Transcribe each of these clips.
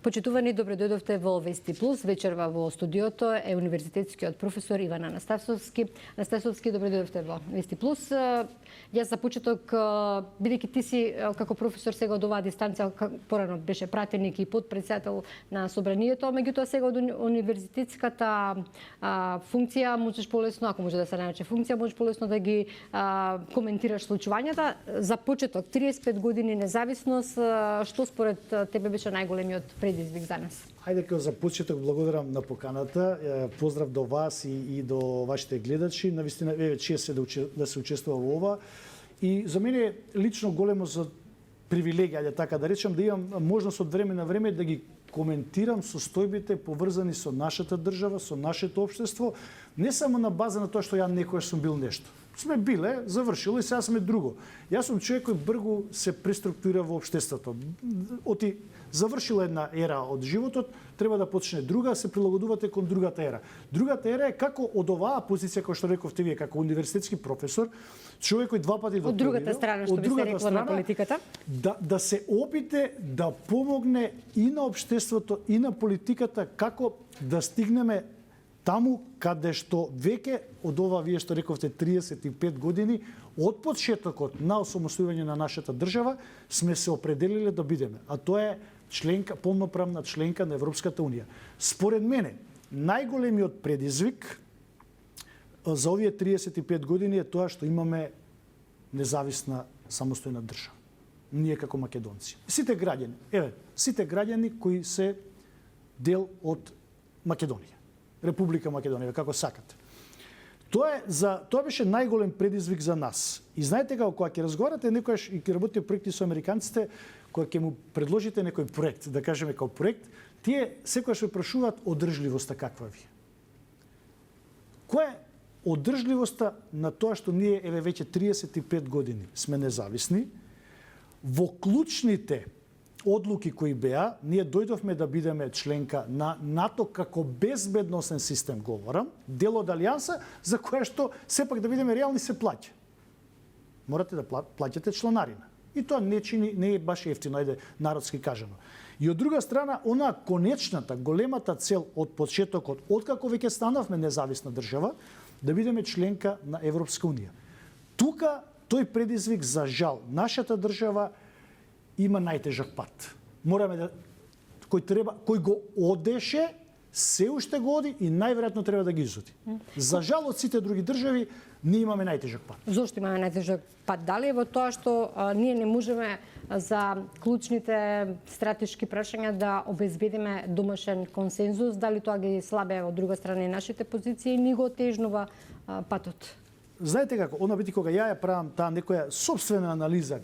Почитувани, добро дојдовте во Вести Плюс. Вечерва во студиото е универзитетскиот професор Иван Анастасовски. Анастасовски, добро дојдовте во Вести Плюс. Јас за почеток, бидејќи ти си како професор сега од оваа дистанција, порано беше пратеник и подпредседател на собранието, меѓутоа сега од универзитетската функција можеш полесно, ако може да се нарече функција, можеш полесно да ги коментираш случувањата. За почеток, 35 години независност, што според тебе беше најголемиот предизвик за нас? Ајде како за почеток благодарам на поканата. Поздрав до вас и до вашите гледачи. Навистина чест се да се учествува во ова. И за мене лично големо за привилегија, ајде така да речем, да имам можност од време на време да ги коментирам состојбите поврзани со нашата држава, со нашето општество, не само на база на тоа што ја некојаш сум бил нешто. Сме биле, завршило и сега сме друго. Јас сум човек кој брзо се преструктурира во општеството. Оти завршила една ера од животот, треба да почне друга, се прилагодувате кон другата ера. Другата ера е како од оваа позиција, кој што рековте вие, како универзитетски професор, човек кој два пати од другата страна, што би се рекло на политиката, да се опите да помогне и на општеството и на политиката како да стигнеме таму каде што веќе од ова вие што рековте 35 години од почетокот на осамостојување на нашата држава сме се определиле да бидеме, а тоа е членка, полноправна членка на Европската унија. Според мене, најголемиот предизвик за овие 35 години е тоа што имаме независна самостојна држава. Ние како македонци. Сите граѓани кои се дел од Македонија. Република Македонија, како сакате. Тоа беше најголем предизвик за нас. И знаете како, кога ќе разговарате некојаш и ќе работите проекти со американците, кога ќе му предложите некој проект, да кажеме како проект, тие секогаш ве прашуваат одржливоста каква ви е. Која е одржливоста на тоа што ние еве веќе 35 години сме независни, во клучните одлуки кои беа, ние дојдовме да бидеме членка на НАТО како безбедносен систем, говорам, дел од алијанса, за која што сепак да бидеме реални се плаќа. Морате да плаќате чланарина. И тоа не е баш ефтино, ајде народски кажано. И од друга страна, она конечната, големата цел од почетокот, откако веќе станавме независна држава, да бидеме членка на Европска унија. Тука тој предизвик, за жал, нашата држава има најтежак пат. Мораме да кој го одеше, се уште го оди и најверојатно треба да ги изоди. За жал од сите други држави ние имаме најтежак пат. Зошто имаме најтежак пат? Дали е во тоа што ние не можеме за клучните стратешки прашања да обезбедиме домашен консензус, дали тоа ги слабе од друга страна и нашите позиции и ни го отежнува патот? Знаете како, она бити кога ја правам таа некоја собствена анализа,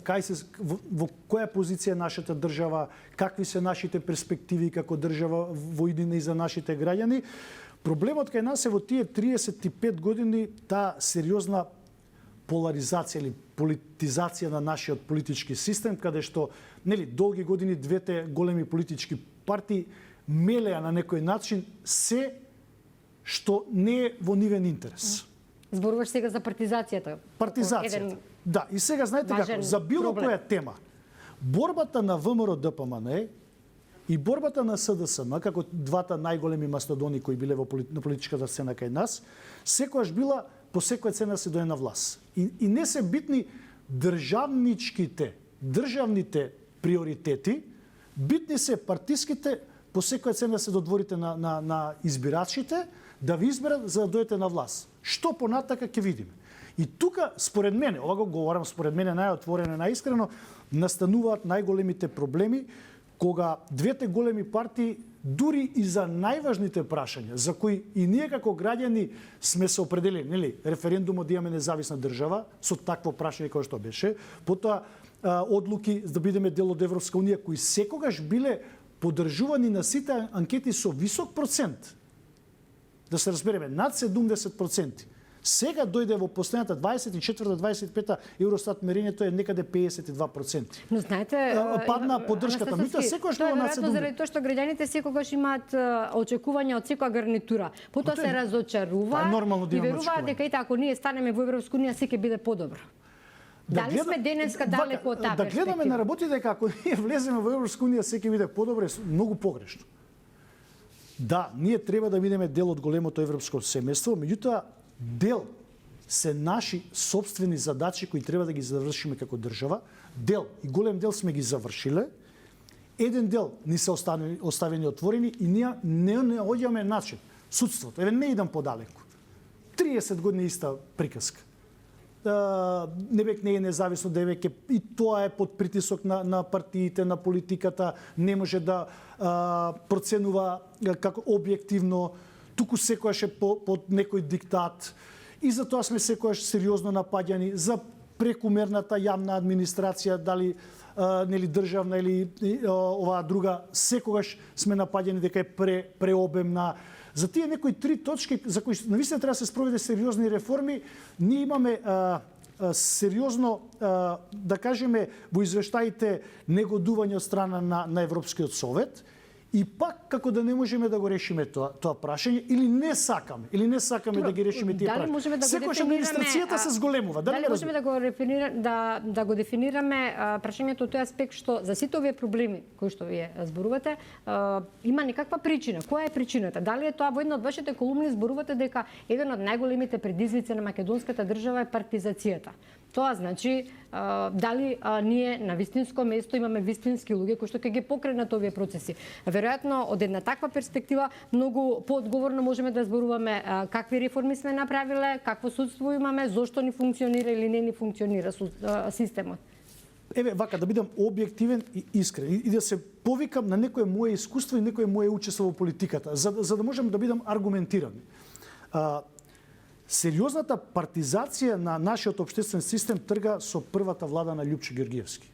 во која позиција е нашата држава, какви се нашите перспективи како држава во иднина и за нашите граѓани, проблемот кај нас е во тие 35 години таа сериозна поларизација или политизација на нашиот политички систем, каде што долги години двете големи политички партии мелеа на некој начин се што не е во нивен интерес. Зборуваш сега за партизацијата. Партизацијата. Да, и сега знаете како, за било која тема, борбата на ВМРО ДПМН и борбата на СДСМ, како двата најголеми мастодони кои биле на политичката сцена кај нас, секогаш била по секоја цена се дојде на власт. И не се битни државните приоритети, битни се партиските, по секоја цена се додворите на избирачите, да ви изберат за да дојдете на власт. Што понатака ќе видиме. И тука, според мене, ова го говорам според мене најотворено, најискрено, настануваат најголемите проблеми кога двете големи партии дури и за најважните прашања, за кои и ние како граѓани сме се определили, референдумот да имаме независна држава, со такво прашање кој што беше, потоа одлуки да бидеме дел од Европска унија, кои секогаш биле поддржувани на сите анкети со висок процент. Да се разбереме, над 70%. Сега дојде во последната 24-25 Евростат мерењето е некаде 52%. Но знаете, падна поддршката. Меѓутоа секогаш тоа над 70%. Заради тоа што граѓаните секогаш имаат очекувања од секоја гарнитура. Потоа се разочаруваат и веруваат дека ако ние станеме во Европска унија се ќе биде подобро. Дали сме денеска далеку од таа Да гледаме перспектива? на работите како ние влеземе во Европска унија, секој биде подобро, е многу погрешно. Да, ние треба да бидеме дел од големото европско семејство, меѓутоа дел се наши собствени задачи кои треба да ги завршиме како држава. Дел и голем дел сме ги завршиле. Еден дел ни се оставени отворени и ние не наоѓаме начин. Судството, еве не идам подалеку. 30 години иста приказка. Невек не е независно, девек и тоа е под притисок на партиите, на политиката, не може да проценува како објективно, туку секојаш е под некој диктат. И затоа сме секојаш сериозно напаѓани за прекумерната јавна администрација, дали нели државна или оваа друга, секогаш сме напаѓани дека е преобемна. За тие некои 3 точки за кои навистина треба да се спроведе сериозни реформи, ние имаме сериозно, да кажеме, во извештаите негодување од страна на Европскиот совет, и пак како да не можеме да го решиме тоа прашање, или не сакаме да ги решиме тие прашања. Дали можеме да го Секогаш дефинираме? администрацијата се зголемува. Дали можеме да го дефинираме прашањето од тој аспект што за сите овие проблеми кои што вие зборувате, има некаква причина. Која е причината? Дали е тоа во една од вашите колумни зборувате дека еден од најголемите предизвици на македонската држава е партизацијата? Тоа значи дали ние на вистинско место имаме вистински луѓе кои што ќе ги покренат овие процеси. Веројатно од една таква перспектива многу поодговорно можеме да зборуваме какви реформи сме направиле, какво судство имаме, зошто ни функционира или не ни функционира системот. Еве, вака, да бидам објективен и искрен и да се повикам на некое мое искуство и некое мое учество во политиката, за да можам да бидам аргументиран. Сериозната партизација на нашиот општествен систем трга со првата влада на Љупчо Георгиевски.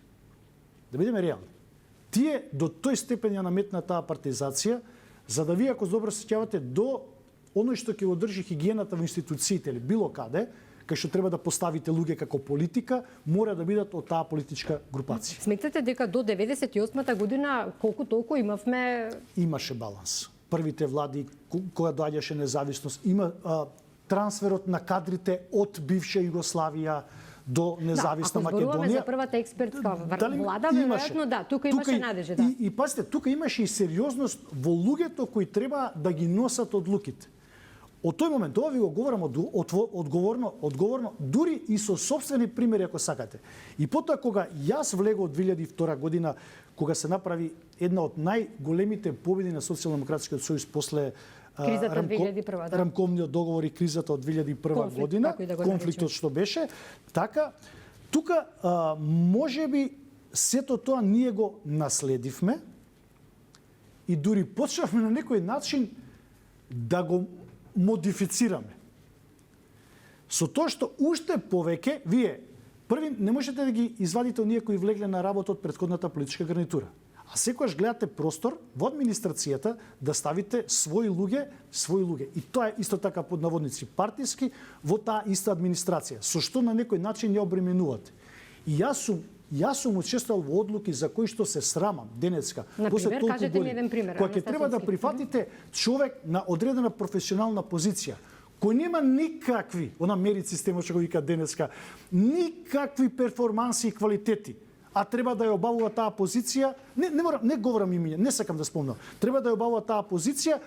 Да бидеме реални. Тие до тој степен ја наметна таа партизација, за да вие, ако добро се сеќавате, до оној што ќе одржи хигиената во институциите или било каде, кај што треба да поставите луѓе како политика, мора да бидат од таа политичка групација. Сметате дека до 98-та година колку толку имаше баланс. Првите влади кога доаѓаше независност, има трансферот на кадрите од бивша Југославија до независна Македонија. Ако зборуваме за првата експертска влада, веројатно да, тука имаше надежда. Да. И пазите, тука имаше и сериозност во луѓето кои треба да ги носат одлуките. Од тој момент, ова ви го говорам одговорно, дури и со собствени примери, ако сакате. И потоа, кога јас влегов од 2002 година, кога се направи една од најголемите победи на Социјалдемократскиот сојуз после рамковниот договор и кризата од 2001 година, конфликтот што беше, така, тука можеби сето тоа ние го наследивме и дури почнавме на некој начин да го модифицираме. Со тоа што уште повеќе, вие први не можете да ги извадите оние кои влегле на работа од претходната политичка гарнитура. А секогаш гледате простор во администрацијата да ставите своји луѓе. И тоа е исто така под наводници партиски во таа иста администрација, со што на некој начин ја обременувате. И јас сум учествувал во одлуки за кои што се срамам денеска. Например, кажете ми еден пример. Кога ќе треба да прифатите човек на одредена професионална позиција, кој нема никакви, она мерит системот што го вика денеска, никакви перформанси и квалитети, а треба да ја обавува таа позиција, не говорам имиња, не сакам да спомнам, треба да ја обавува таа позиција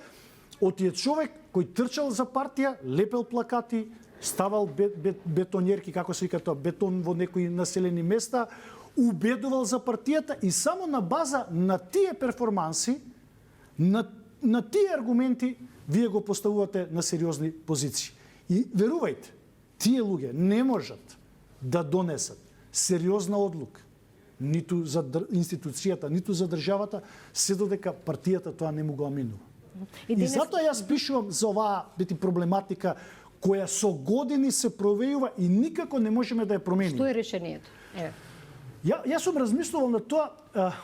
од тие човек кој трчал за партија, лепел плакати, ставал бетонерки, како се вика тоа, бетон во некои населени места, убедувал за партијата и само на база на тие перформанси, на тие аргументи, вие го поставувате на сериозни позиции. И верувајте, тие луѓе не можат да донесат сериозна одлука, ниту за институцијата, ниту за државата, се додека партијата тоа не му го аминува. И затоа јас пишувам за оваа проблематика која со години се провејува и никако не можеме да ја промениме. Што е решението? Јас сум размислувал на тоа,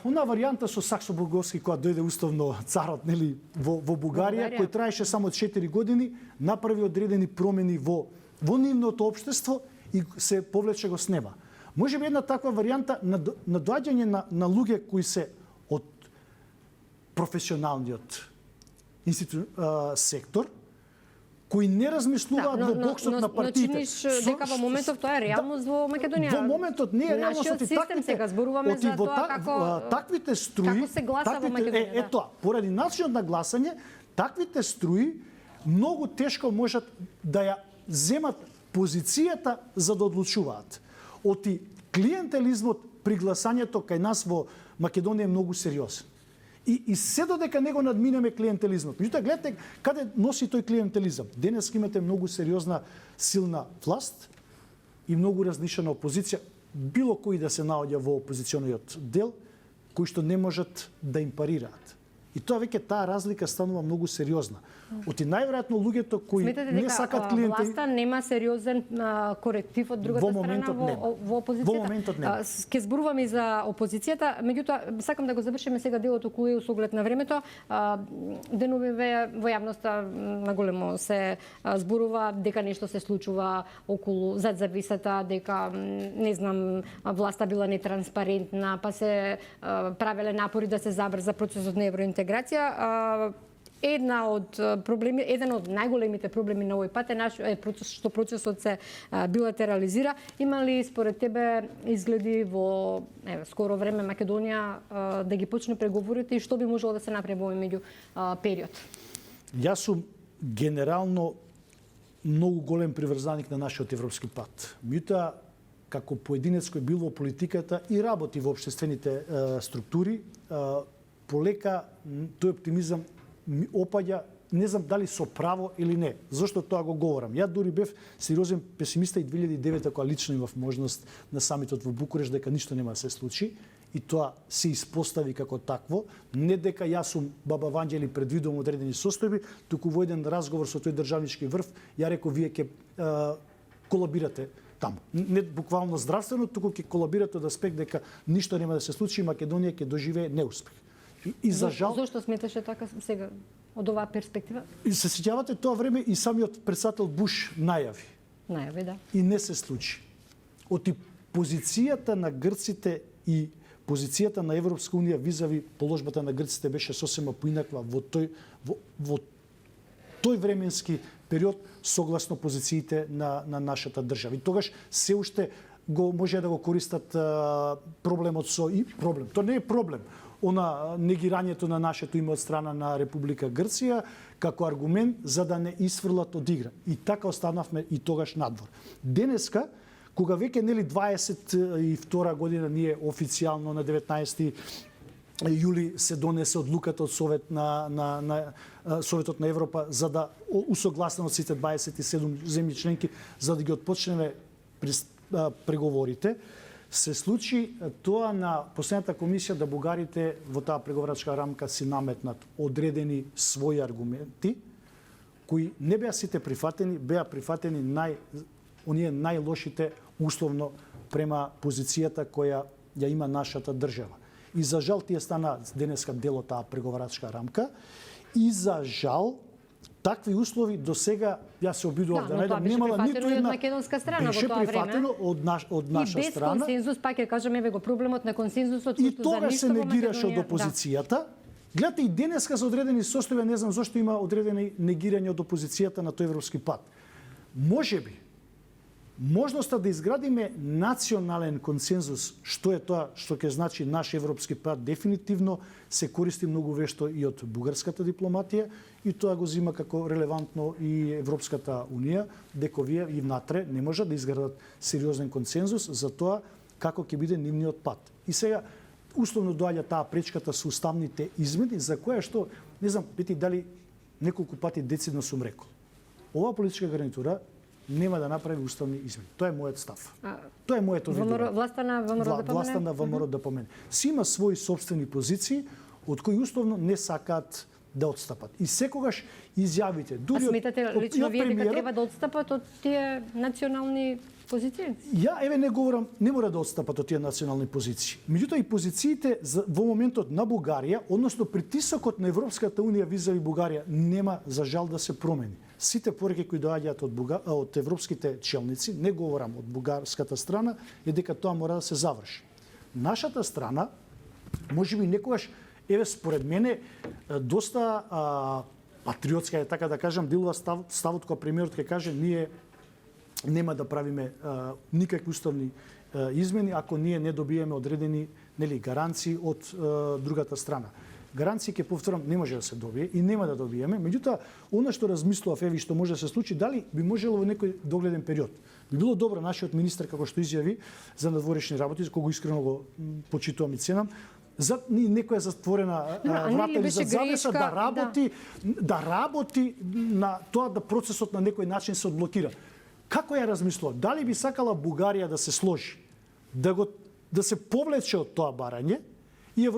она варијанта со Саксо-Бурговски која дојде уставно царот, нели, во Бугарија, кој траеше само 4 години, направи одредени промени во нивното општество и се повлече го снема. Може би една таква варијанта на доаѓање на луѓе кои се од професионалниот сектор, кои не размислуваат во боксот на партиите. Чиниш дека во моментов тоа е реалност во Македонија. Во моментот не е реалност, Нашиот систем сега зборуваме за тоа како таквите струи, како се гласа во Македонија. Тоа, поради начинот на гласање, таквите струи многу тешко можат да ја земат позицијата за да одлучуваат. Оти клиентелизмот при гласањето кај нас во Македонија е многу сериозен. И се додека него надминеме клиентелизмот. Меѓутоа, гледате каде носи тој клиентелизам. Денес имате многу сериозна, силна власт и многу различна опозиција. Било кој да се наоѓа во опозициониот дел, кои што не можат да им парираат. И тоа веќе таа разлика станува многу сериозна. Оти најверојатно луѓето кои не сакат клиенти... Власта нема сериозен коректив од другата страна во опозицијата. Во моментот нема. Ке зборуваме и за опозицијата, меѓутоа сакам да го завршиме сега делот околу со оглед на времето. Деновиве во јавноста наголемо се зборува дека нешто се случува околу зад зависата, дека не знам власта била нетранспарентна, па се правеле напори да се забрза процесот на евроинтеграција. Еден од најголемите проблеми на овој пат е што процесот се билатерализира. Има ли според тебе изгледи во скоро време Македонија да ги почне преговорите и што би можело да се направи во овој меѓу период? Јас сум генерално многу голем приврзаник на нашиот европски пат. Меѓутоа, како поединец кој бил во политиката и работи во општествените структури, полека тој оптимизам ми опаѓа, не знам дали со право или не. Зошто тоа го говорам? Ја дури бев сериозен песимиста и 2009 кога лично имав можност на самитот во Букуреш дека ништо нема да се случи и тоа се испостави како такво, не дека јас сум баба Ванџели предвидувам одредени состојби, туку во еден разговор со тој државнички врв ја реков вие ќе колабирате таму. Не буквално здравствено, туку ќе колабирате од аспект дека ништо нема да се случи и Македонија ќе доживее неуспех. И за жал... Зошто сметаше така сега од оваа перспектива? И се сеќавате тоа време и самиот председател Буш најави. Најави, да. И не се случи. Оти позицијата на грците и позицијата на Европска унија визави положбата на грците беше сосема поинаква во тој временски период согласно позициите на нашата држава. И тогаш се уште го може да го користат проблемот со и проблем. Тоа не е проблем. Она негирањето на нашето име од страна на Република Грција како аргумент за да не исфрлат од игра. И така останавме и тогаш надвор. Денеска, кога веќе нели 22 година ние официјално на 19 јули се донесе одлуката од Советот на Европа за да усогласено од сите 27 земји членки за да ги отпочнеме преговорите, се случи тоа на последната комисија да бугарите во таа преговарачка рамка си наметнат одредени своји аргументи кои не беа сите прифатени, беа прифатени оние најлошите условно према позицијата која ја има нашата држава. И за жал тие стана денеска дел од таа преговарачка рамка и за жал такви услови до сега јас се обидував да најдам немала ниту една македонска страна беше во тоа прифатено време од наша страна. И без консензус, пак ќе кажам, еве го проблемот на консензусот и тоа се негираше од опозицијата. Гледате и денеска за одредени состојби, не знам зошто има одредени негирање од опозицијата на тој европски пат. Можеби можноста да изградиме национален консензус, што е тоа што ќе значи наш европски пат, дефинитивно се користи многу вешто и од бугарската дипломатија и тоа го зима како релевантно и Европската унија, дека овие и внатре не можат да изградат сериозен консензус за тоа како ќе биде нивниот пат. И сега условно доаѓа таа пречката со уставните измени, за која што, не знам, пети дали неколку пати децидно сум рекол. Оваа политичка гарнитура нема да направи уставни измени. Тоа е мојот став. Тоа е моето видење. Власта на ВМРО Власта на ВМРО да помене. Си има своји собствени позиции од кои условно не сакаат да отстапат. И секогаш изјавите, дури сметате лично вие дека треба да отстапат од тие национални позиции? Ја еве не говорам, не мора да отстапат од тие национални позиции. Меѓутоа и позициите во моментот на Бугарија, односно притисокот на Европската унија визави Бугарија нема за жал да се промени. Сите пораки кои доаѓаат од европските челници, не говорам од бугарската страна, е дека тоа мора да се заврши. Нашата страна, можеби некогаш, еве според мене, доста патриотска е, така да кажам, делува ставот кога премиерот ќе каже ние нема да правиме никакви уставни измени ако ние не добиеме одредени гаранции од другата страна. Гаранции, ќе повторам, не може да се добие и нема да добиеме. Меѓутоа, она што размислував еви што може да се случи, дали би можело во некој догледен период. Би било добро нашиот министер како што изјави за надворешни работи, за кого искрено го почитувам и ценам, за некоја затворена врата или за завеса да работи на тоа да процесот на некој начин се одблокира. Како ја размислува? Дали би сакала Бугарија да се сложи, да се повлече од тоа барање и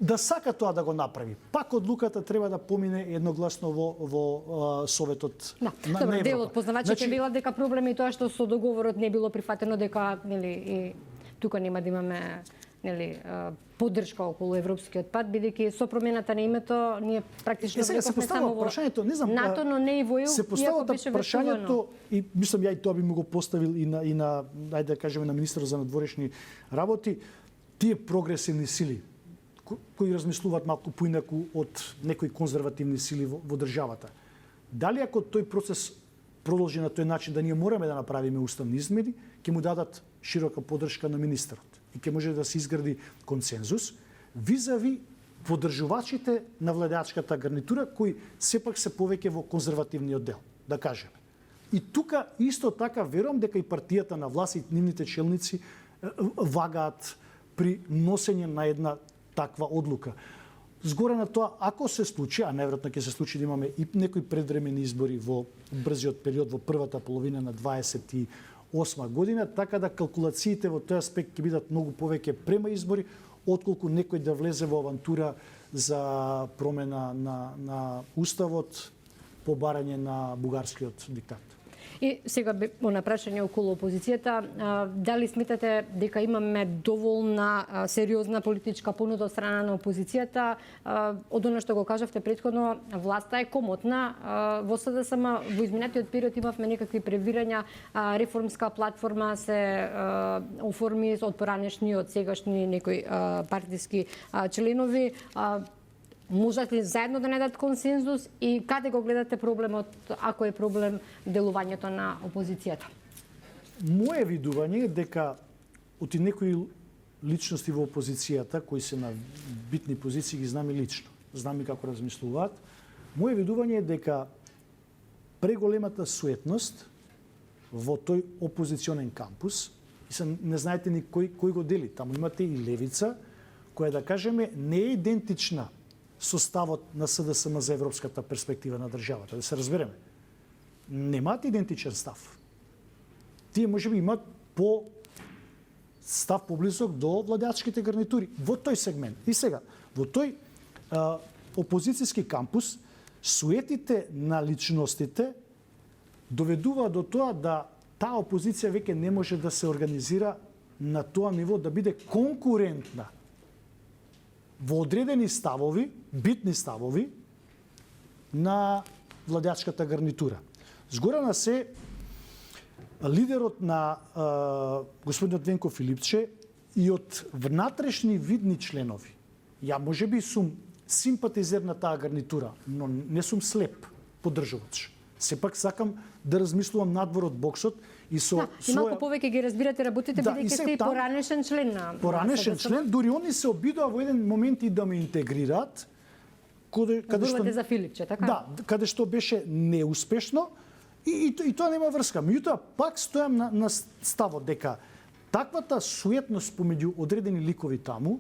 да сака тоа да го направи. Пак одлуката треба да помине едногласно во Советот на Европа. Дел од познавачите била дека проблеми тоа што со договорот не било прифатено, дека и тука нема да имаме поддршка околу европскиот пат, бидејќи со промената на името ние практично влековме само во НАТО, но не и во ЕУ, се поставува прашањето и мислам ја и тоа би му го поставил и на ајде да кажеме на министерот за надворешни работи, тие прогресивни сили кои размислуваат малку поинаку од некои конзервативни сили во државата. Дали ако тој процес продолжи на тој начин да ние мораме да направиме уставни измени, ќе му дадат широка поддршка на министерот и ќе може да се изгради консензус визави поддржувачите на владеачката гарнитура кои сепак се повеќе во конзервативниот дел, да кажеме. И тука исто така верувам дека и партијата на власт и нивните челници вагаат при носење на една таква одлука. Згоре на тоа, ако се случи, а најверојатно ќе се случи да имаме и некои предвремени избори во брзиот период во првата половина на 28 година, така да калкулациите во тој аспект ќе бидат многу повеќе према избори, отколку некој да влезе во авантура за промена на уставот по барање на бугарскиот диктат. И сега на прашање околу опозицијата, дали сметате дека имаме доволна сериозна политичка понуда од страна на опозицијата? Од она што го кажавте претходно, власта е комотна. Во СДСМ во изминатиот период имавме некакви превирања, реформска платформа се оформи од поранешни, од сегашни некои партиски членови. Можат ли заедно да најдат консензус и каде го гледате проблемот, ако е проблем делувањето на опозицијата? Моje видување е дека од некои личности во опозицијата кои се на битни позиции ги знаме лично, знаме како размислуваат. Моje видување е дека преголемата суетност во тој опозиционен кампус, и не знаете ни кој го дели, таму имате и левица која да кажеме не е идентична со ставот на СДСМ за европската перспектива на државата, да се разбереме. Немаат идентичен став. Тие можеби имаат став поблизок до владеачките гарнитури во тој сегмент. И сега, во тој опозицијски кампус, суетите на личностите доведува до тоа да таа опозиција веќе не може да се организира на тоа ниво да биде конкурентна во одредени ставови, битни ставови на владеачката гарнитура. Згора на се, лидерот на господинот Венко Филипче и од внатрешни видни членови, ја можеби сум симпатизер на таа гарнитура, но не сум слеп поддржувач. Сепак сакам да размислувам надвор од боксот и со и малку повеќе ги разбирате работите, бидејќи сте и поранешен член на поранешен член, дури они се обидоа во еден момент и да ме интегрираат каде што за Филипче, така? Да, каде што беше неуспешно и тоа нема врска. Меѓутоа пак стојам на ставот дека таквата суетност помеѓу одредени ликови таму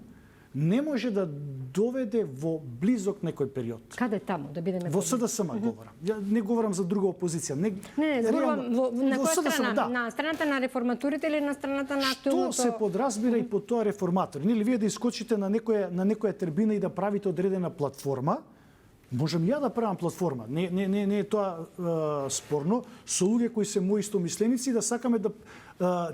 не може да доведе во близок некој период. Каде таму, да бидеме? Во СДСМ говорам. Ја не говорам за друга опозиција. Не, зборувам на која страна? Да. На страната на реформаторите или на страната на актуелното? Што се подразбира и по тоа реформатори? Нели вие да искочите на некоја тербина и да правите одредена платформа, можам ја да правам платформа. Не е тоа спорно со луѓе кои се мои истомисленици да сакаме да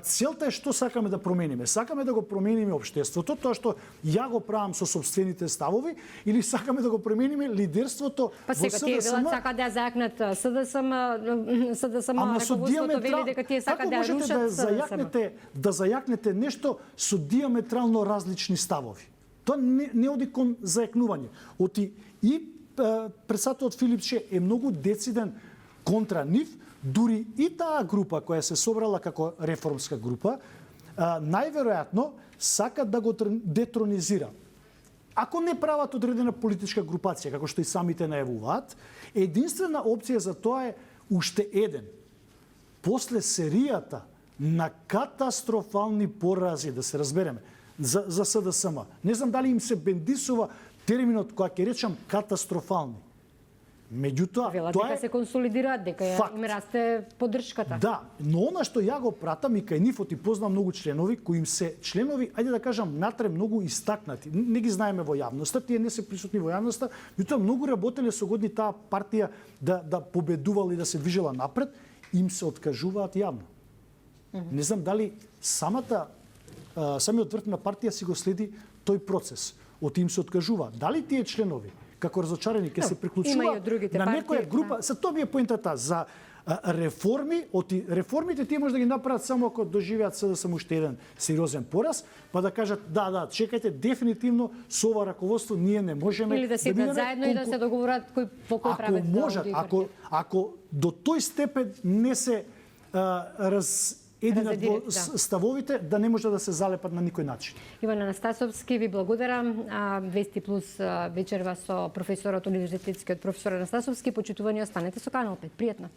целта е што сакаме да промениме. Сакаме да го промениме општеството, тоа што ја го правам со сопствените ставови, или сакаме да го промениме лидерството во СДСМ. Па сега тие велат сака да зајакнат СДСМ, раководството вели дека тие сака да рушат СДСМ. Да зајакнете нешто со диаметрално различни ставови. Тоа не оди кон зајакнување. Оти и председателот Филипше е многу дециден контра нив, дури и таа група која се собрала како реформска група, најверојатно сака да го детронизира. Ако не прават одредена политичка групација, како што и самите најавуваат, единствена опција за тоа е уште еден. После серијата на катастрофални порази, да се разбереме, за СДСМ. Не знам дали им се бендисува терминот која ќе речам катастрофални. Меѓутоа, Велат тоа дека се консолидираат, дека им расте поддршката. Да, но она што ја го пратам и кај нив и познам многу членови кои им се членови, ајде да кажам, натре многу истакнати. Не ги знаеме во јавноста, тие не се присутни во јавноста, меѓутоа многу работеле со години таа партија да победувала и да се движела напред, им се откажуваат јавно. Не знам дали самиот врв на партија си го следи тој процес. Од им се откажува. Дали тие членови како разочарени ќе се приклучуваат на некоја група, за тоа ми е поентата за реформи, реформите тие може да ги направат само ако доживеат СДСМ уште еден сериозен пораз, па да кажат да, чекајте, дефинитивно со ова раководство ние не можеме или да седнат заедно и да се договорат по кој правец да можат, ако до тој степен не се единат во ставовите, да не може да се залепат на никој начин. Иван Анастасовски, ви благодарам. Вести Плюс вечерва со професорот, универзитетскиот професор Анастасовски. Почитување, останете со Канал 5. Пријатно.